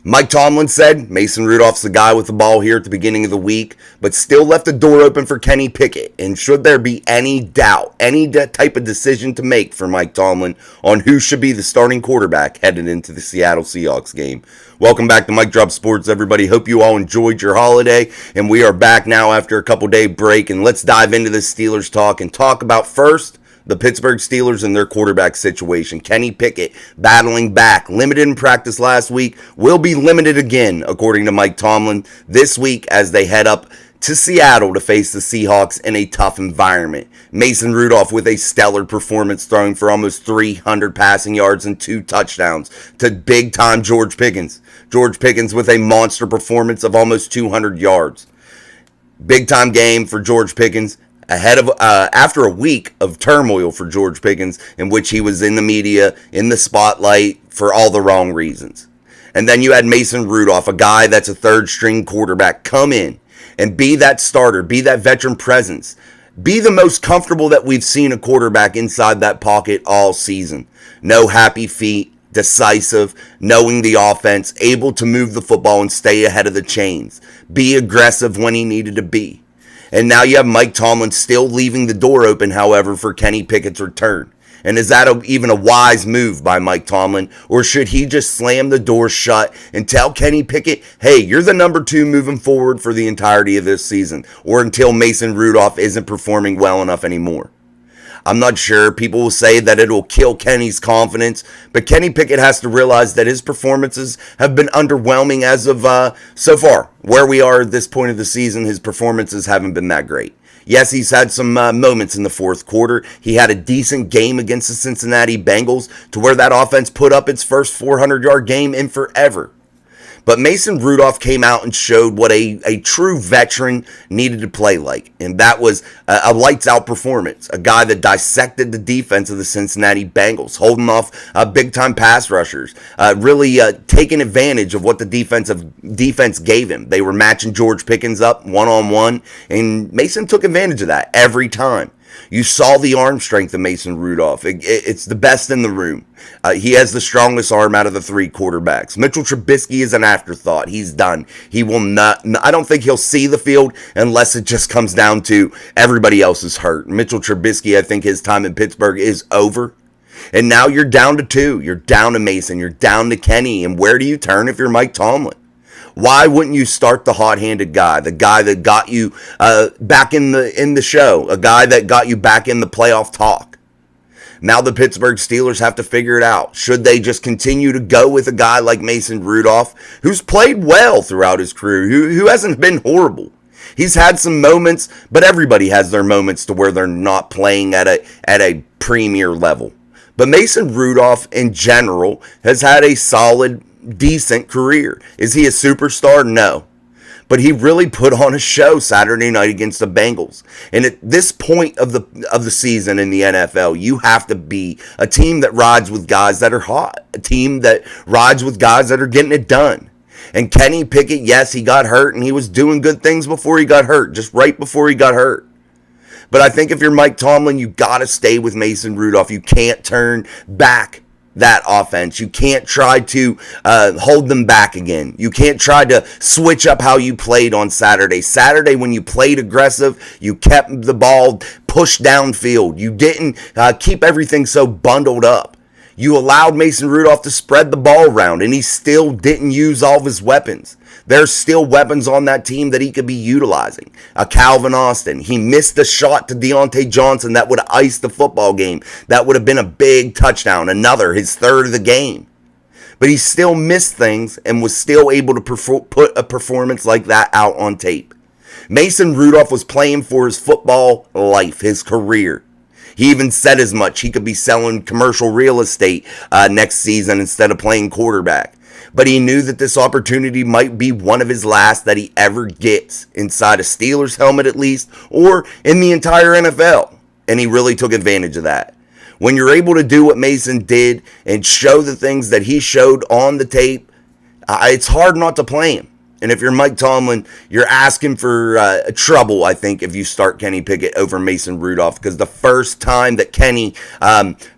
Mike Tomlin said Mason Rudolph's the guy with the ball here at the beginning of the week, but still left the door open for Kenny Pickett. And should there be any doubt, any type of decision to make for Mike Tomlin on who should be the starting quarterback headed into the Seattle Seahawks game? Welcome back to Mike Drop Sports, everybody. Hope you all enjoyed your holiday, and we are back now after a couple-day break, and let's dive into this Steelers talk and talk about first the Pittsburgh Steelers and their quarterback situation. Kenny Pickett battling back, limited in practice last week, will be limited again, according to Mike Tomlin, this week as they head up to Seattle to face the Seahawks in a tough environment. Mason Rudolph with a stellar performance, throwing for almost 300 passing yards and 2 touchdowns to big-time George Pickens. George Pickens with a monster performance of almost 200 yards. Big-time game for George Pickens. After a week of turmoil for George Pickens, in which he was in the media, in the spotlight for all the wrong reasons. And then you had Mason Rudolph, a guy that's a third-string quarterback, come in and be that starter, be that veteran presence, be the most comfortable that we've seen a quarterback inside that pocket all season. No happy feet, decisive, knowing the offense, able to move the football and stay ahead of the chains, be aggressive when he needed to be. And now you have Mike Tomlin still leaving the door open, however, for Kenny Pickett's return. And is that even a wise move by Mike Tomlin? Or should he just slam the door shut and tell Kenny Pickett, hey, you're the number 2 moving forward for the entirety of this season, or until Mason Rudolph isn't performing well enough anymore? I'm not sure. People will say that it'll kill Kenny's confidence, but Kenny Pickett has to realize that his performances have been underwhelming as of so far. Where we are at this point of the season, his performances haven't been that great. Yes, he's had some moments in the fourth quarter. He had a decent game against the Cincinnati Bengals to where that offense put up its first 400-yard game in forever. But Mason Rudolph came out and showed what a true veteran needed to play like. And that was a lights-out performance. A guy that dissected the defense of the Cincinnati Bengals, holding off big-time pass rushers, really taking advantage of what the defense gave him. They were matching George Pickens up one-on-one, and Mason took advantage of that every time. You saw the arm strength of Mason Rudolph. It's the best in the room. He has the strongest arm out of the 3 quarterbacks. Mitchell Trubisky is an afterthought. He's done. He will not. I don't think he'll see the field unless it just comes down to everybody else is hurt. Mitchell Trubisky, I think his time in Pittsburgh is over. And now you're down to 2. You're down to Mason. You're down to Kenny. And where do you turn if you're Mike Tomlin? Why wouldn't you start the hot-handed guy, the guy that got you back in the show, a guy that got you back in the playoff talk? Now the Pittsburgh Steelers have to figure it out. Should they just continue to go with a guy like Mason Rudolph, who's played well throughout his career, who hasn't been horrible? He's had some moments, but everybody has their moments to where they're not playing at a premier level. But Mason Rudolph, in general, has had a solid, decent career. Is he a superstar? No. But he really put on a show Saturday night against the Bengals. And at this point of the season in the NFL, you have to be a team that rides with guys that are hot, a team that rides with guys that are getting it done. And Kenny Pickett, yes, he got hurt, and he was doing good things before he got hurt, just right before he got hurt. But I think if you're Mike Tomlin, you got to stay with Mason Rudolph. You can't turn back that offense. You can't try to hold them back again. You can't try to switch up how you played on Saturday. Saturday, when you played aggressive, you kept the ball pushed downfield. You didn't keep everything so bundled up. You allowed Mason Rudolph to spread the ball around, and he still didn't use all of his weapons. There's still weapons on that team that he could be utilizing. Calvin Austin, he missed a shot to Deontay Johnson that would have iced the football game. That would have been a big touchdown, his 3rd of the game. But he still missed things and was still able to put a performance like that out on tape. Mason Rudolph was playing for his football life, his career. He even said as much. He could be selling commercial real estate next season instead of playing quarterback. But he knew that this opportunity might be one of his last that he ever gets inside a Steelers helmet at least, or in the entire NFL. And he really took advantage of that. When you're able to do what Mason did and show the things that he showed on the tape, it's hard not to play him. And if you're Mike Tomlin, you're asking for trouble, I think, if you start Kenny Pickett over Mason Rudolph. Because the first time that Kenny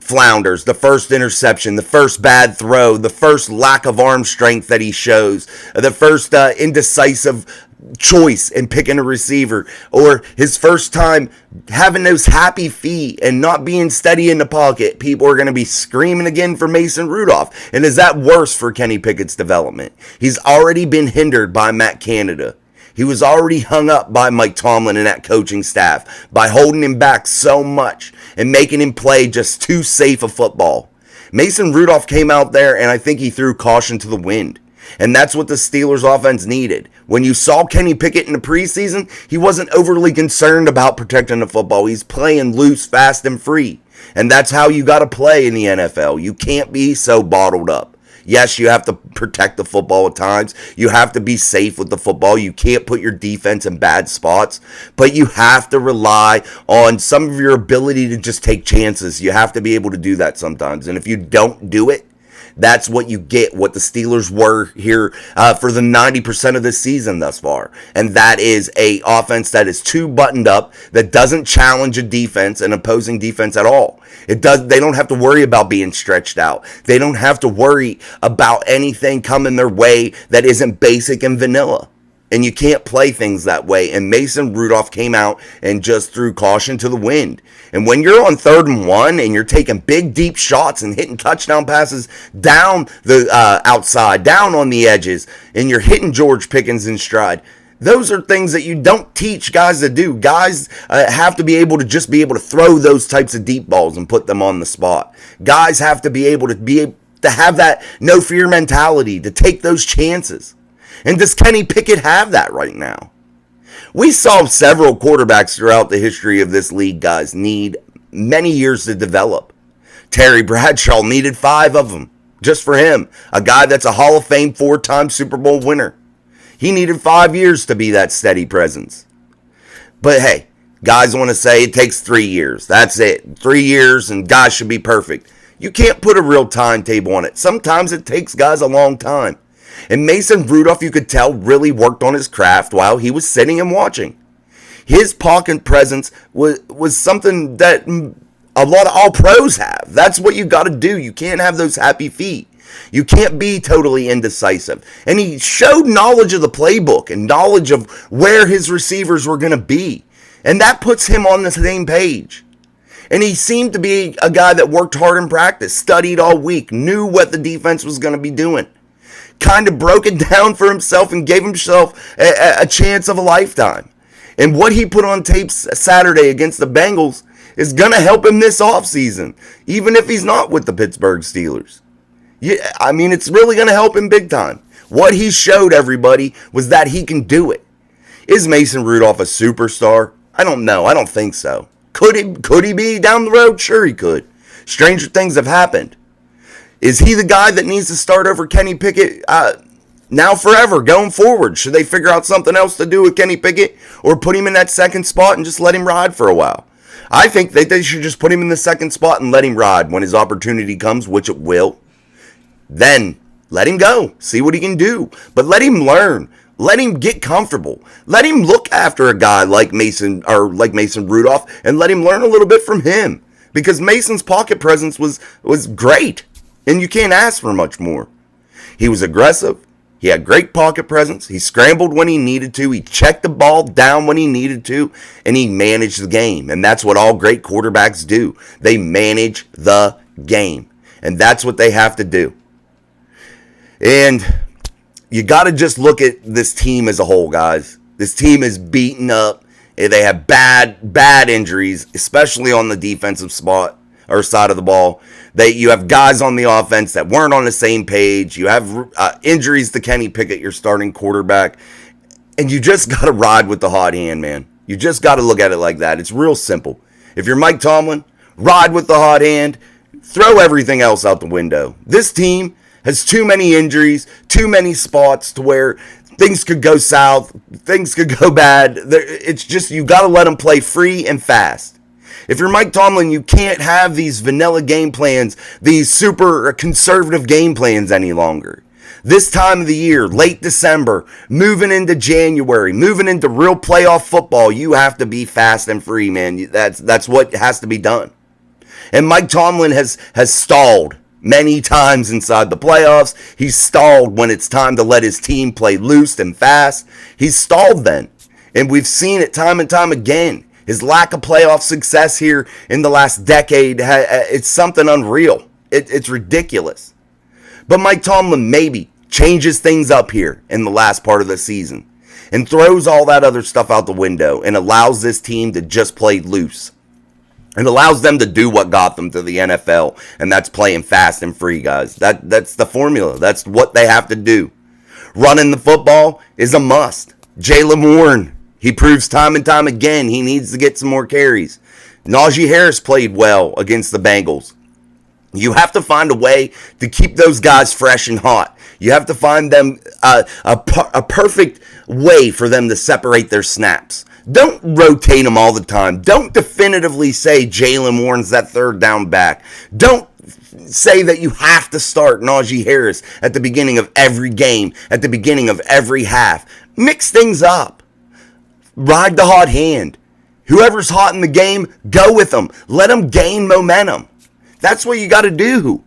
flounders, the first interception, the first bad throw, the first lack of arm strength that he shows, the first indecisive choice in picking a receiver, or his first time having those happy feet and not being steady in the pocket, people are going to be screaming again for Mason Rudolph. And is that worse for Kenny Pickett's development? He's already been hindered by Matt Canada. He was already hung up by Mike Tomlin and that coaching staff by holding him back so much and making him play just too safe a football. Mason Rudolph came out there and I think he threw caution to the wind. And that's what the Steelers offense needed. When you saw Kenny Pickett in the preseason, he wasn't overly concerned about protecting the football. He's playing loose, fast, and free. And that's how you got to play in the NFL. You can't be so bottled up. Yes, you have to protect the football at times. You have to be safe with the football. You can't put your defense in bad spots. But you have to rely on some of your ability to just take chances. You have to be able to do that sometimes. And if you don't do it, that's what you get, what the Steelers were here for the 90% of this season thus far. And that is a offense that is too buttoned up, that doesn't challenge a defense, an opposing defense at all. They don't have to worry about being stretched out. They don't have to worry about anything coming their way that isn't basic and vanilla. And you can't play things that way. And Mason Rudolph came out and just threw caution to the wind. And when you're on 3rd and 1 and you're taking big, deep shots and hitting touchdown passes down the outside, down on the edges, and you're hitting George Pickens in stride, those are things that you don't teach guys to do. Guys have to be able to throw those types of deep balls and put them on the spot. Guys have to be able to have that no fear mentality, to take those chances. And does Kenny Pickett have that right now? We saw several quarterbacks throughout the history of this league, guys, need many years to develop. Terry Bradshaw needed 5 of them, just for him. A guy that's a Hall of Fame 4-time Super Bowl winner. He needed 5 years to be that steady presence. But hey, guys want to say it takes 3 years. That's it. 3 years and guys should be perfect. You can't put a real timetable on it. Sometimes it takes guys a long time. And Mason Rudolph, you could tell, really worked on his craft while he was sitting and watching. His pocket presence was something that a lot of all pros have. That's what you got to do. You can't have those happy feet. You can't be totally indecisive. And he showed knowledge of the playbook and knowledge of where his receivers were going to be. And that puts him on the same page. And he seemed to be a guy that worked hard in practice, studied all week, knew what the defense was going to be doing. Kind of broke it down for himself and gave himself a chance of a lifetime. And what he put on tape Saturday against the Bengals is going to help him this offseason, even if he's not with the Pittsburgh Steelers. Yeah, I mean, it's really going to help him big time. What he showed everybody was that he can do it. Is Mason Rudolph a superstar? I don't know. I don't think so. Could he be down the road? Sure he could. Stranger things have happened. Is he the guy that needs to start over Kenny Pickett now forever, going forward? Should they figure out something else to do with Kenny Pickett or put him in that second spot and just let him ride for a while? I think that they should just put him in the second spot and let him ride when his opportunity comes, which it will. Then let him go. See what he can do. But let him learn. Let him get comfortable. Let him look after a guy like Mason Rudolph and let him learn a little bit from him. Because Mason's pocket presence was great. And you can't ask for much more. He was aggressive. He had great pocket presence. He scrambled when he needed to. He checked the ball down when he needed to. And he managed the game. And that's what all great quarterbacks do. They manage the game. And that's what they have to do. And you got to just look at this team as a whole, guys. This team is beaten up. They have bad injuries, especially on the defensive spot or side of the ball. You have guys on the offense that weren't on the same page. You have injuries to Kenny Pickett, your starting quarterback. And you just got to ride with the hot hand, man. You just got to look at it like that. It's real simple. If you're Mike Tomlin, ride with the hot hand. Throw everything else out the window. This team has too many injuries, too many spots to where things could go south, things could go bad. It's just you got to let them play free and fast. If you're Mike Tomlin, you can't have these vanilla game plans, these super conservative game plans any longer. This time of the year, late December, moving into January, moving into real playoff football, you have to be fast and free, man. That's what has to be done. And Mike Tomlin has stalled many times inside the playoffs. He's stalled when it's time to let his team play loose and fast. He's stalled then. And we've seen it time and time again. His lack of playoff success here in the last decade, it's something unreal. It's ridiculous. But Mike Tomlin maybe changes things up here in the last part of the season and throws all that other stuff out the window and allows this team to just play loose. It allows them to do what got them to the NFL, and that's playing fast and free, guys. That's the formula. That's what they have to do. Running the football is a must. Jaylen Warren, he proves time and time again he needs to get some more carries. Najee Harris played well against the Bengals. You have to find a way to keep those guys fresh and hot. You have to find them a perfect way for them to separate their snaps. Don't rotate them all the time. Don't definitively say Jaylen Warren's that third down back. Don't say that you have to start Najee Harris at the beginning of every game, at the beginning of every half. Mix things up. Ride the hot hand. Whoever's hot in the game, go with them. Let them gain momentum. That's what you got to do.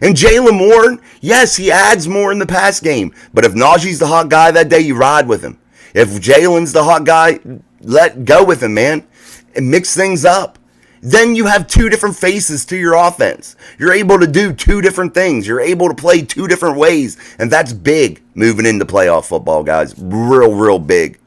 And Jaylen Warren, yes, he adds more in the pass game. But if Najee's the hot guy that day, you ride with him. If Jaylen's the hot guy, let go with him, man. And mix things up. Then you have two different faces to your offense. You're able to do two different things. You're able to play two different ways. And that's big moving into playoff football, guys. Real big.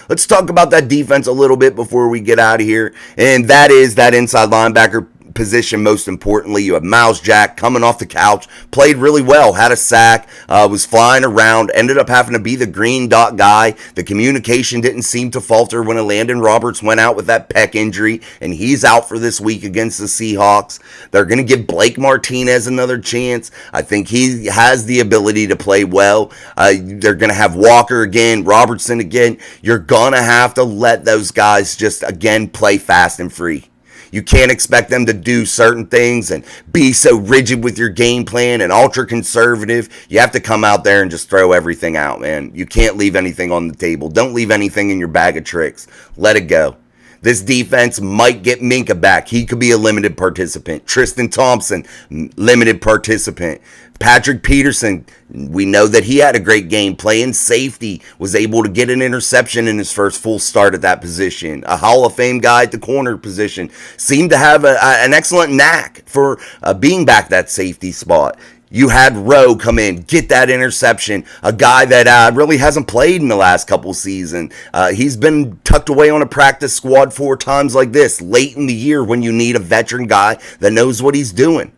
Let's talk about that defense a little bit before we get out of here. And that is that inside linebacker position. Most importantly, you have Miles Jack coming off the couch, played really well, had a sack, was flying around, ended up having to be the green dot guy. The communication didn't seem to falter when Landon Roberts went out with that pec injury, and he's out for this week against the Seahawks. They're going to give Blake Martinez another chance. I think he has the ability to play well. They're going to have Walker again, Robertson again. You're going to have to let those guys just, again, play fast and free. You can't expect them to do certain things and be so rigid with your game plan and ultra conservative. You have to come out there and just throw everything out, man. You can't leave anything on the table. Don't leave anything in your bag of tricks. Let it go. This defense might get Minka back. He could be a limited participant. Tristan Thompson, limited participant. Patrick Peterson, we know that he had a great game playing safety, was able to get an interception in his first full start at that position. A Hall of Fame guy at the corner position. Seemed to have an excellent knack for being back that safety spot. You had Rowe come in, get that interception, a guy that really hasn't played in the last couple seasons. He's been tucked away on a practice squad 4 times like this, late in the year when you need a veteran guy that knows what he's doing.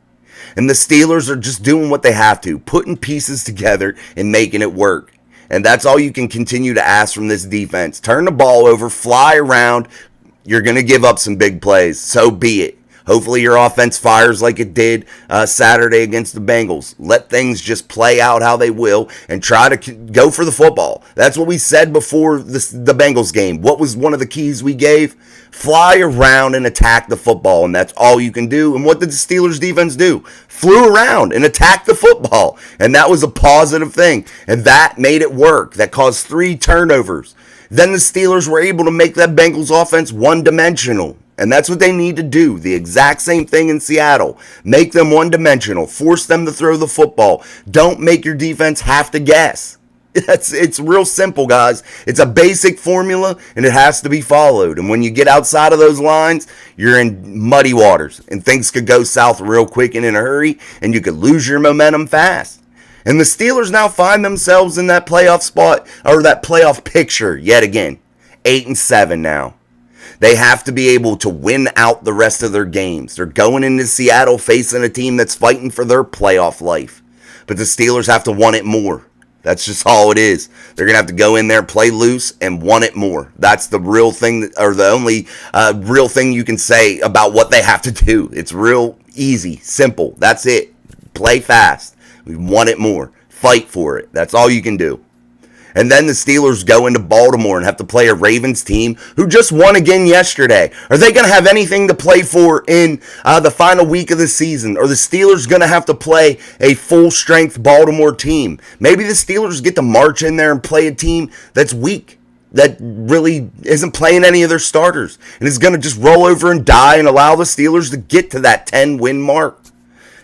And the Steelers are just doing what they have to, putting pieces together and making it work. And that's all you can continue to ask from this defense. Turn the ball over, fly around. You're going to give up some big plays. So be it. Hopefully your offense fires like it did Saturday against the Bengals. Let things just play out how they will and try to go for the football. That's what we said before the Bengals game. What was one of the keys we gave? Fly around and attack the football, and that's all you can do. And what did the Steelers defense do? Flew around and attacked the football, and that was a positive thing. And that made it work. That caused 3 turnovers. Then the Steelers were able to make that Bengals offense one-dimensional. And that's what they need to do. The exact same thing in Seattle. Make them one-dimensional. Force them to throw the football. Don't make your defense have to guess. It's real simple, guys. It's a basic formula, and it has to be followed. And when you get outside of those lines, you're in muddy waters. And things could go south real quick and in a hurry, and you could lose your momentum fast. And the Steelers now find themselves in that playoff spot, or that playoff picture yet again. 8-7 now. They have to be able to win out the rest of their games. They're going into Seattle facing a team that's fighting for their playoff life. But the Steelers have to want it more. That's just all it is. They're going to have to go in there, play loose, and want it more. That's the real thing, or the only real thing you can say about what they have to do. It's real easy, simple. That's it. Play fast. We want it more. Fight for it. That's all you can do. And then the Steelers go into Baltimore and have to play a Ravens team who just won again yesterday. Are they going to have anything to play for in the final week of the season? Are the Steelers going to have to play a full-strength Baltimore team? Maybe the Steelers get to march in there and play a team that's weak, that really isn't playing any of their starters, and is going to just roll over and die and allow the Steelers to get to that 10-win mark.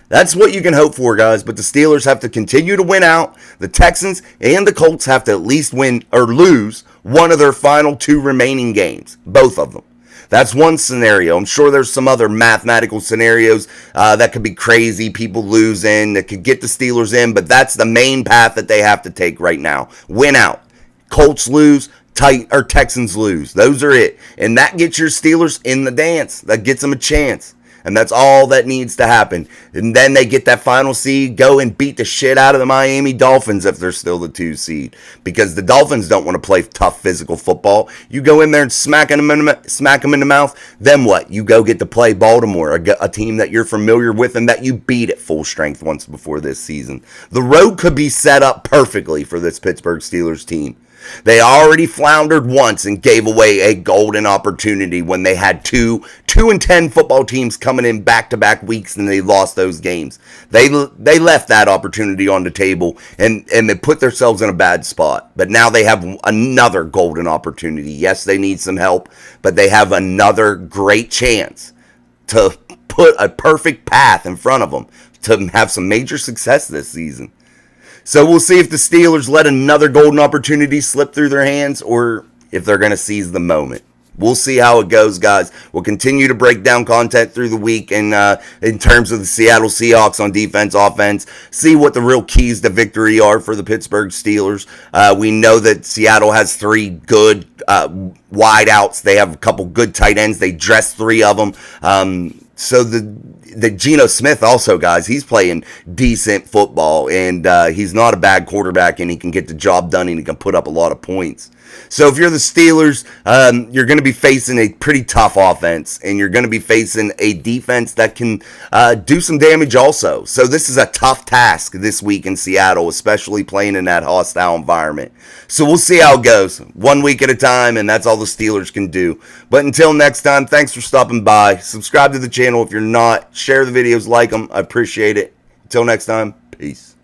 That's what you can hope for, guys, but the Steelers have to continue to win out. The Texans and the Colts have to at least win or lose one of their final 2 remaining games, both of them. That's one scenario. I'm sure there's some other mathematical scenarios that could be crazy, people losing, that could get the Steelers in, but that's the main path that they have to take right now. Win out. Colts lose, Texans lose. Those are it. And that gets your Steelers in the dance. That gets them a chance. And that's all that needs to happen. And then they get that final seed, go and beat the shit out of the Miami Dolphins if they're still the 2 seed. Because the Dolphins don't want to play tough physical football. You go in there and smack them in the mouth. Then what? You go get to play Baltimore, a team that you're familiar with and that you beat at full strength once before this season. The road could be set up perfectly for this Pittsburgh Steelers team. They already floundered once and gave away a golden opportunity when they had 2-10 football teams coming in back-to-back weeks and they lost those games. They left that opportunity on the table and they put themselves in a bad spot. But now they have another golden opportunity. Yes, they need some help, but they have another great chance to put a perfect path in front of them to have some major success this season. So we'll see if the Steelers let another golden opportunity slip through their hands or if they're going to seize the moment. We'll see how it goes, guys. We'll continue to break down content through the week and in terms of the Seattle Seahawks on defense, offense, see what the real keys to victory are for the Pittsburgh Steelers. We know that Seattle has 3 good wideouts. They have a couple good tight ends. They dress 3 of them. So the Geno Smith also, guys, he's playing decent football, and he's not a bad quarterback, and he can get the job done, and he can put up a lot of points. So if you're the Steelers, you're going to be facing a pretty tough offense, and you're going to be facing a defense that can do some damage also. So this is a tough task this week in Seattle, especially playing in that hostile environment. So we'll see how it goes, 1 week at a time, and that's all the Steelers can do. But until next time, thanks for stopping by. Subscribe to the channel if you're not. Share the videos, like them. I appreciate it. Until next time, peace.